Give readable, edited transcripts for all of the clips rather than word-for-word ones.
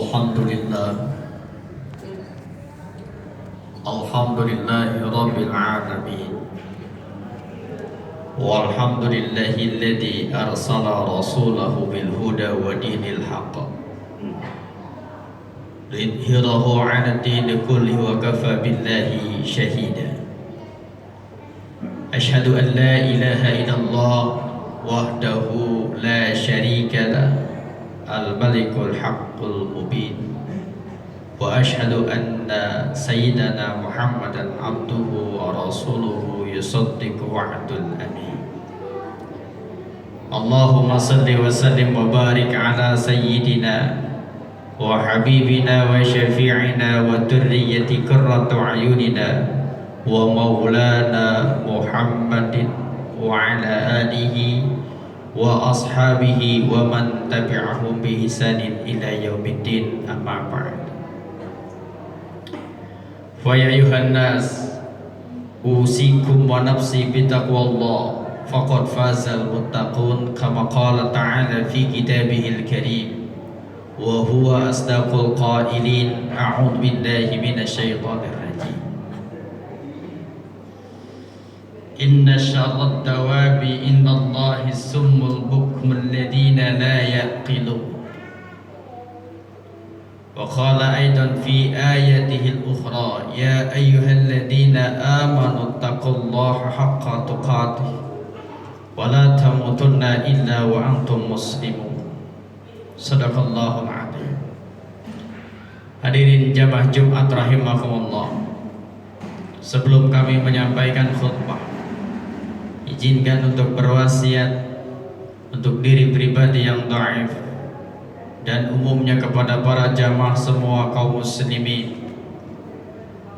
Alhamdulillah Alhamdulillahi Rabbil Alamin Walhamdulillahilladzi arsala rasulahu bil huda wa dinil haqq lidhhirahu ala dini kulli wa kafa billahi shahida. Ashhadu an la ilaha illallah wahdahu la syarika lah al-malikul haqqul mubin wa ashhadu anna sayyidana Muhammadan abduhu wa rasuluhu yusaddiqu wa'dul amin. Allahumma salli wa sallim wa barik ala sayyidina wa habibina wa syafi'ina wa durriyyati qurratu ayunina wa maulana Muhammadin wa ala alihi wa ashabihi wa man tabi'ahum bi ihsanin ila yaumiddin, amma ba'd. Fa ya ayuhan nas usikum wa nafsi bi taqwallah faqad fazal muttaqun kama qala ta'ala fi kitabihil karim wa huwa asdaqul qailin. A'udzu billahi minasyaitonir rajim. Inna syarrad dawabi indallahi summul bukmul ladina la yaqilun. Wa qala aidan fi ayatihil ukhra ya ayyuhalladina amanu taqullaha haqqa tuqatih wa la tamutunna illa wa antum muslimun. Sadaqallahul adzim. Hadirin jamaah Jumat rahimakumullah, sebelum kami menyampaikan khutbah, izinkan untuk berwasiat untuk diri pribadi yang dhaif dan umumnya kepada para jamaah semua kaum muslimin.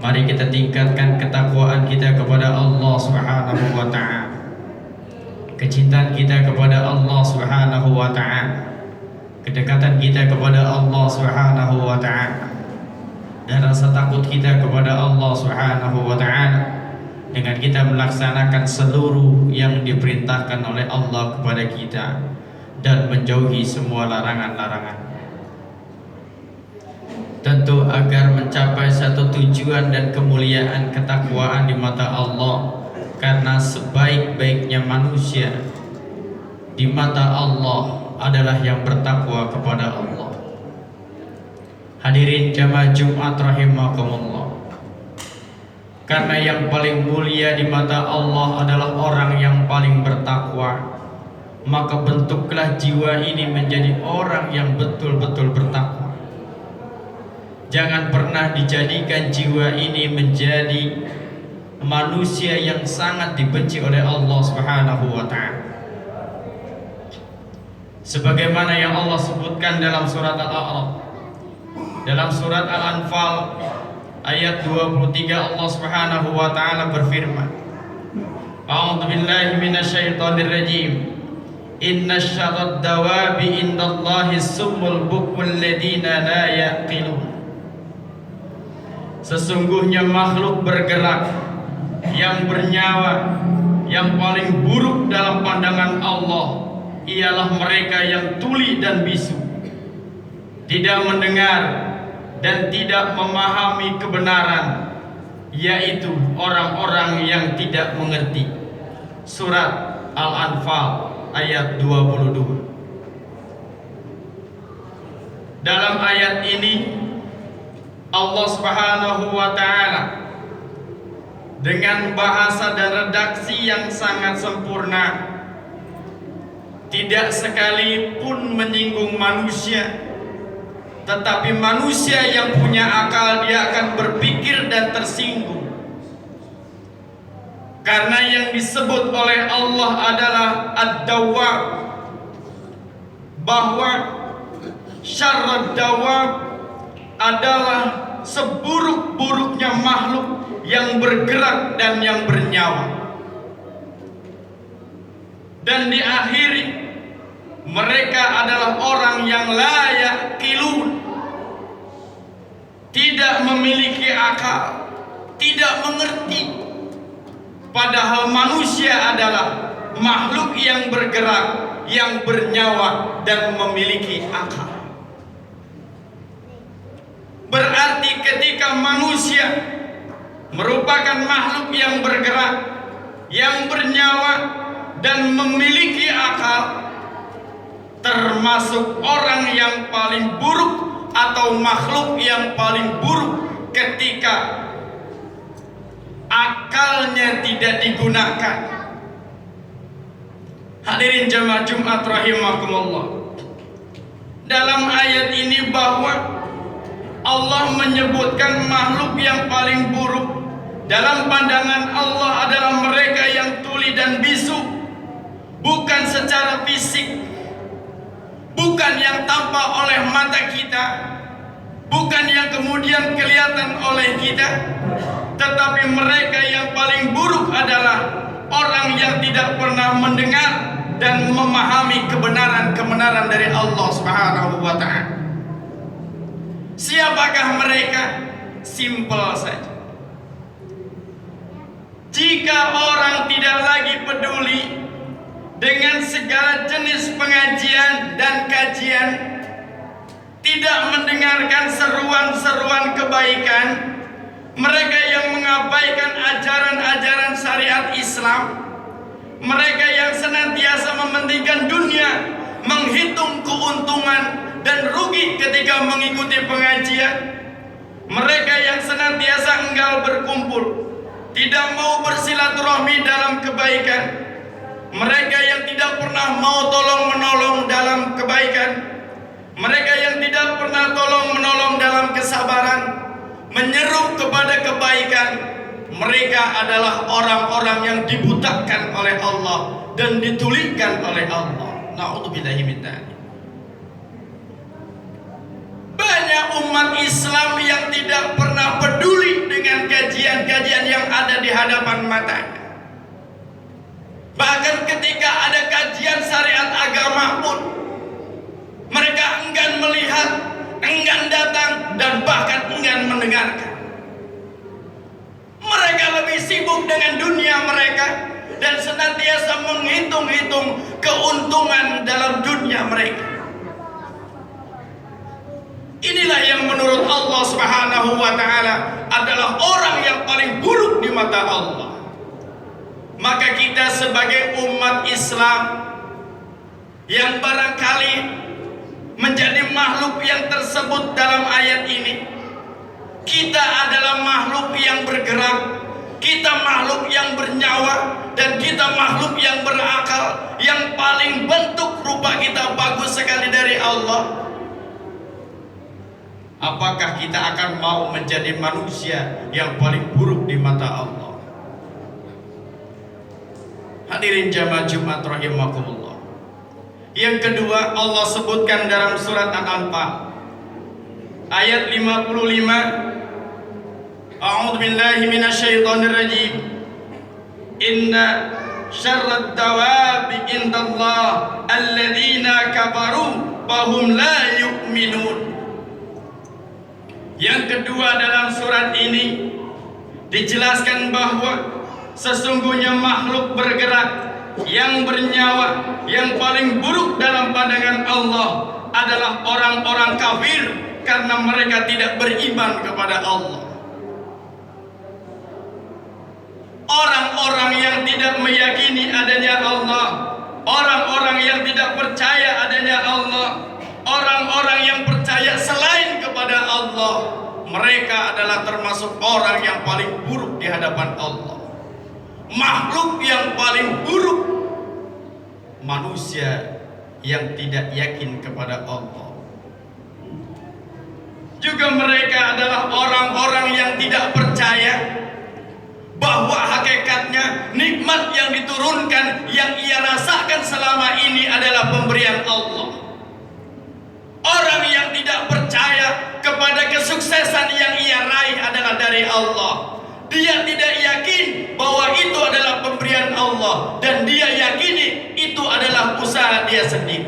Mari kita tingkatkan ketakwaan kita kepada Allah Subhanahu wa ta'ala, kecintaan kita kepada Allah Subhanahu wa ta'ala, kedekatan kita kepada Allah Subhanahu wa ta'ala, dan rasa takut kita kepada Allah Subhanahu wa ta'ala dengan kita melaksanakan seluruh yang diperintahkan oleh Allah kepada kita dan menjauhi semua larangan-larangan. Tentu agar mencapai satu tujuan dan kemuliaan ketakwaan di mata Allah, karena sebaik-baiknya manusia di mata Allah adalah yang bertakwa kepada Allah. Hadirin jamaah Jumat rahimakumullah, karena yang paling mulia di mata Allah adalah orang yang paling bertakwa, maka bentuklah jiwa ini menjadi orang yang betul-betul bertakwa. Jangan pernah dijadikan jiwa ini menjadi manusia yang sangat dibenci oleh Allah Subhanahu wa ta'ala. Sebagaimana yang Allah sebutkan dalam surat Al-A'raf, dalam surat Al-Anfal ayat 23, Allah Subhanahu wa ta'ala berfirman, A'udzu billahi minasyaitonir rajim. Inna syarrad dawabi indallahi summul bukmul ladina la yaqilun. Sesungguhnya makhluk bergerak yang bernyawa yang paling buruk dalam pandangan Allah ialah mereka yang tuli dan bisu, tidak mendengar dan tidak memahami kebenaran, yaitu orang-orang yang tidak mengerti. Surat Al-Anfal ayat 22. Dalam ayat ini Allah Subhanahu wa ta'ala dengan bahasa dan redaksi yang sangat sempurna tidak sekalipun menyinggung manusia, tetapi manusia yang punya akal dia akan berpikir dan tersinggung, karena yang disebut oleh Allah adalah ad-dawab, bahwa syarrad dawab adalah seburuk-buruknya makhluk yang bergerak dan yang bernyawa. Dan diakhiri, mereka adalah orang yang layak kilun, tidak memiliki akal, tidak mengerti. Padahal manusia adalah makhluk yang bergerak, yang bernyawa dan memiliki akal. ketika manusia merupakan makhluk yang bergerak, yang bernyawa dan memiliki akal, termasuk orang yang paling buruk atau makhluk yang paling buruk ketika akalnya tidak digunakan. Hadirin jamaah Jumat rahimakumullah, dalam ayat ini bahwa Allah menyebutkan makhluk yang paling buruk dalam pandangan Allah adalah mereka yang tuli dan bisu, bukan secara fisik, bukan yang tampak oleh mata kita, bukan yang kemudian kelihatan oleh kita, tetapi mereka yang paling buruk adalah orang yang tidak pernah mendengar dan memahami kebenaran dari Allah Subhanahu wa ta'ala. Siapakah mereka? Simpel saja. Jika orang tidak lagi peduli dengan segala jenis pengajian dan kajian, tidak mendengarkan seruan-seruan kebaikan, mereka yang mengabaikan ajaran-ajaran syariat Islam, mereka yang senantiasa mementingkan dunia, menghitung keuntungan dan rugi ketika mengikuti pengajian, mereka yang senantiasa enggal berkumpul, tidak mau bersilaturahmi dalam kebaikan, mereka yang tidak pernah mau tolong-menolong dalam kebaikan, mereka yang tidak pernah tolong-menolong dalam kesabaran, menyeru kepada kebaikan, mereka adalah orang-orang yang dibutakan oleh Allah dan ditulikan oleh Allah. Na'udzubillahi min dzalik. Banyak umat Islam yang tidak pernah peduli dengan kajian-kajian yang ada di hadapan matanya. Bahkan ketika ada kajian syariat agama pun, mereka enggan melihat, enggan datang, dan bahkan enggan mendengarkan. Mereka lebih sibuk dengan dunia mereka dan senantiasa menghitung-hitung keuntungan dalam dunia mereka. Inilah yang menurut Allah Subhanahu wa ta'ala adalah orang yang paling buruk di mata Allah. Maka kita sebagai umat Islam yang barangkali menjadi makhluk yang tersebut dalam ayat ini, kita adalah makhluk yang bergerak, kita makhluk yang bernyawa, dan kita makhluk yang berakal, yang paling bentuk rupa kita bagus sekali dari Allah. Apakah kita akan mau menjadi manusia yang paling buruk di mata Allah? Hadirin jamaah Jumat rahimakumullah. Yang kedua, Allah sebutkan dalam surat An-Anfal ayat 55, A'udzu billahi minasyaitonir rajim. Inna syarrad dawabi indallah alladzina kafaru fahum la yu'minun. Yang kedua, dalam surat ini dijelaskan bahwa sesungguhnya makhluk bergerak yang bernyawa yang paling buruk dalam pandangan Allah adalah orang-orang kafir karena mereka tidak beriman kepada Allah. Orang-orang yang tidak meyakini adanya Allah, orang-orang yang tidak percaya adanya Allah, orang-orang yang percaya selain kepada Allah, mereka adalah termasuk orang yang paling buruk di hadapan Allah. Makhluk yang paling buruk, manusia yang tidak yakin kepada Allah. Juga mereka adalah orang-orang yang tidak percaya bahwa hakikatnya nikmat yang diturunkan, yang ia rasakan selama ini adalah pemberian Allah. Orang yang tidak percaya kepada kesuksesan yang ia raih adalah dari Allah. Dia tidak yakin bahwa itu adalah pemberian Allah, dan dia yakini itu adalah usaha dia sendiri.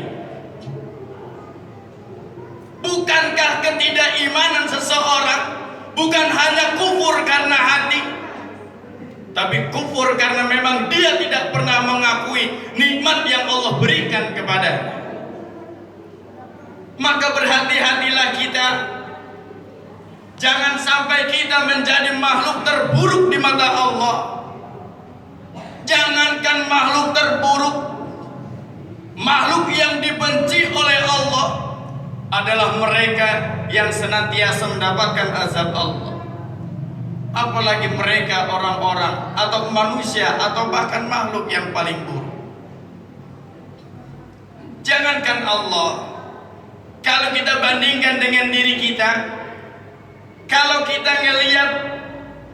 Bukankah ketidakimanan seseorang bukan hanya kufur karena hati, tapi kufur karena memang dia tidak pernah mengakui nikmat yang Allah berikan kepadanya. Maka berhati-hatilah kita, Jangan sampai kita menjadi makhluk terburuk di mata Allah. Jangankan makhluk terburuk, makhluk yang dibenci oleh Allah adalah mereka yang senantiasa mendapatkan azab Allah. Apalagi mereka orang-orang atau manusia atau bahkan makhluk yang paling buruk. Jangankan Allah, kalau kita bandingkan dengan diri kita, kalau kita ngelihat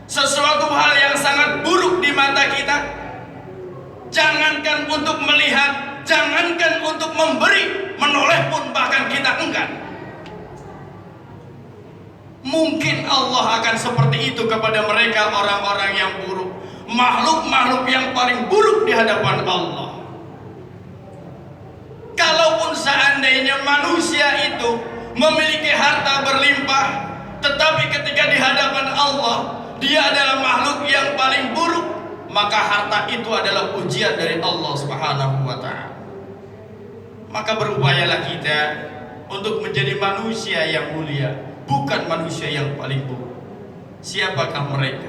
sesuatu hal yang sangat buruk di mata kita, jangankan untuk melihat, jangankan untuk memberi, menoleh pun bahkan kita enggan. Mungkin Allah akan seperti itu kepada mereka orang-orang yang buruk, makhluk-makhluk yang paling buruk di hadapan Allah. Kalaupun seandainya manusia itu memiliki harta berlimpah, tetapi ketika di hadapan Allah dia adalah makhluk yang paling buruk, maka harta itu adalah ujian dari Allah Subhanahu wa ta'ala. Maka berupayalah kita untuk menjadi manusia yang mulia, bukan manusia yang paling buruk. Siapakah mereka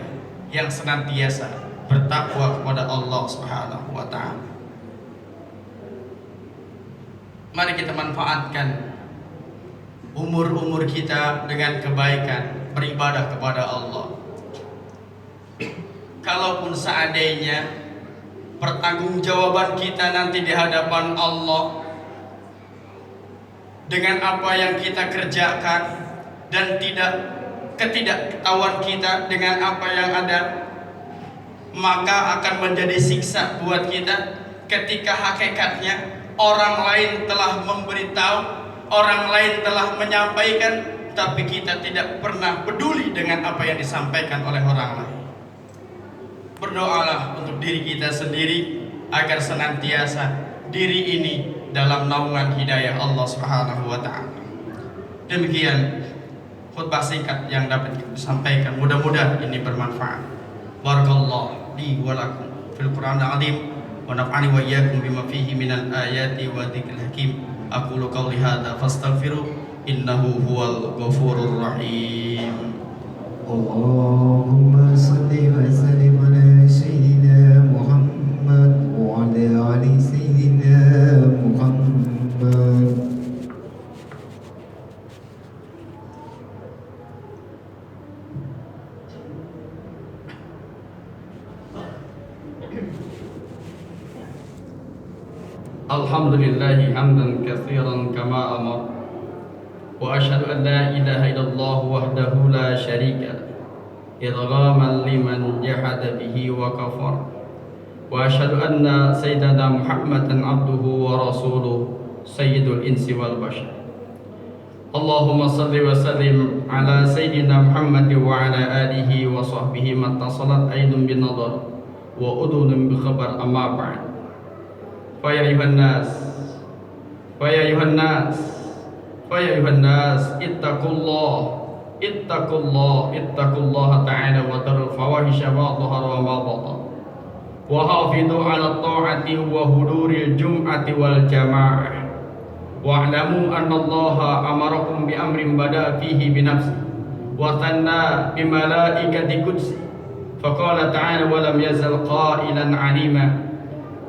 yang senantiasa bertakwa kepada Allah Subhanahu wa ta'ala? Mari kita manfaatkan umur-umur kita dengan kebaikan, beribadah kepada Allah. Kalaupun seandainya pertanggungjawaban kita nanti di hadapan Allah dengan apa yang kita kerjakan dan ketidaktahuan kita dengan apa yang ada, maka akan menjadi siksa buat kita ketika hakikatnya orang lain telah memberitahu, orang lain telah menyampaikan, tapi kita tidak pernah peduli dengan apa yang disampaikan oleh orang lain. Berdoalah untuk diri kita sendiri agar senantiasa diri ini dalam naungan hidayah Allah Subhanahu wa ta'ala. Demikian khutbah singkat yang dapat kita sampaikan, mudah-mudahan ini bermanfaat. Barakallahu li wa lakum fil Qur'anil azim wa naf'ani wa iyyakum bima fihi minal ayati wa dzikril hakim. Aqulu qawli hadza fastaghfiru innahu huwal ghafurur rahim. Allahumma salli wa sallim ala sayyidina Muhammad wa ala ali sayyidina Muhammad. Alhamdulillahi hamdan katsiran kama amar, wa asyhadu an la ilaha illallah wahdahu la syarika idghaman liman jahada bihi wa kafar, wa asyhadu anna sayyidana Muhammadan abduhu wa rasuluh sayyidul insi wal bashar. Allahumma salli wa sallim ala sayyidina Muhammad wa ala alihi wa sahbihi mattasalat aynun bin nadar wa udunun bi khabar amma ba'd. Faya ayuhan nas, faya ayuhan nas, faya ayuhan nas, ittaqullah ta'ala wa tarul fawahisha ma dhahara wa ma batan, wa hafidhu ala ta'ati wa huduril jum'ati wal jama'ah, wa'lamu anna allaha amarakum bi amrin bada'a fihi bi nafsi wa thanna bi malaikati qudsi faqala ta'ala wa lam yazal qailan 'alima.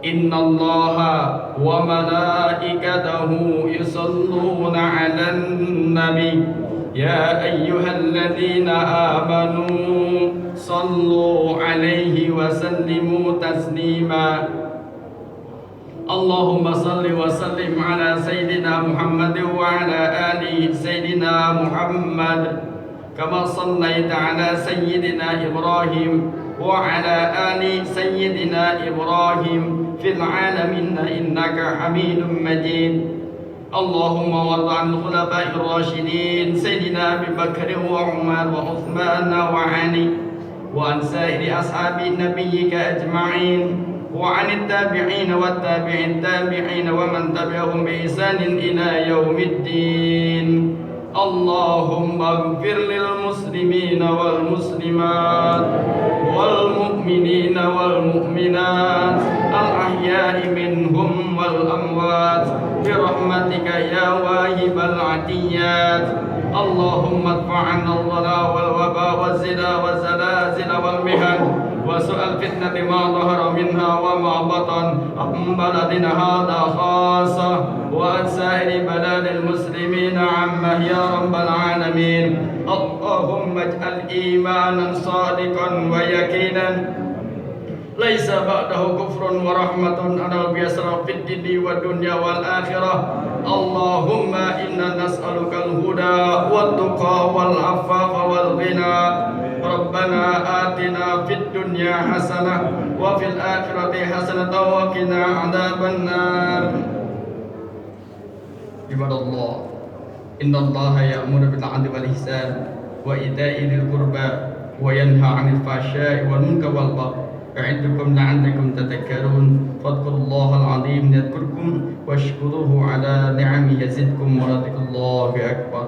Inna Allaha wa malaikatahu yusalluna 'alan nabi ya ayyuhalladzina amanu sallu 'alaihi wa sallimu taslima. Allahumma salli wa sallim ala sayyidina Muhammad wa ala ali sayyidina Muhammad kama sallaita ala sayyidina Ibrahim wa ala ali sayyidina Ibrahim fil alamin innaka Hamidum Majid. Allahumma warda an khulafa'ir rasyidin sayyidina Abi Bakr wa Umar wa Uthman wa Ali wa an sa'iri ashabi nabiyyika ajma'in wa an at-tabi'in wa at-tabi'in tabi'in wa man tabi'ahum bi ihsanin ila yaumiddin. Allahumma ighfir lil muslimina wal muslimat wal mu'minina wal mu'minat al ahya'i minhum wal amwat bi rahmatika ya wahibal atiyat اللهم ادفع عنا الغلا والوباء والزنا والزلازل والمحن وسوء الفتنة ما ظهر منها وما بطن عن بلدنا هذا خاصة وعن سائر بلاد المسلمين عامة يا رب العالمين. اللهم اجعل إيمانا صادقا ويقينا ليس بعده كفر ورحمة على بيسر في الدين والدنيا والآخرة. اللهم إنا نسألك الهدى والتقى والعفاف والغنى. ربنا آتنا في الدنيا حسنة وفي الآخرة حسنة وقنا عذاب النار. عباد الله إن الله يأمر بالعدل والإحسان وإيتاء ذي القربى وينهى عن الفحشاء والمنكر والبغي يعظكم لعلكم تذكرون. فاذكروا الله العظيم يذكركم واشكروه على نعمه يزدكم ولذكر الله أكبر.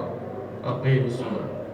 أقيموا الصلاة.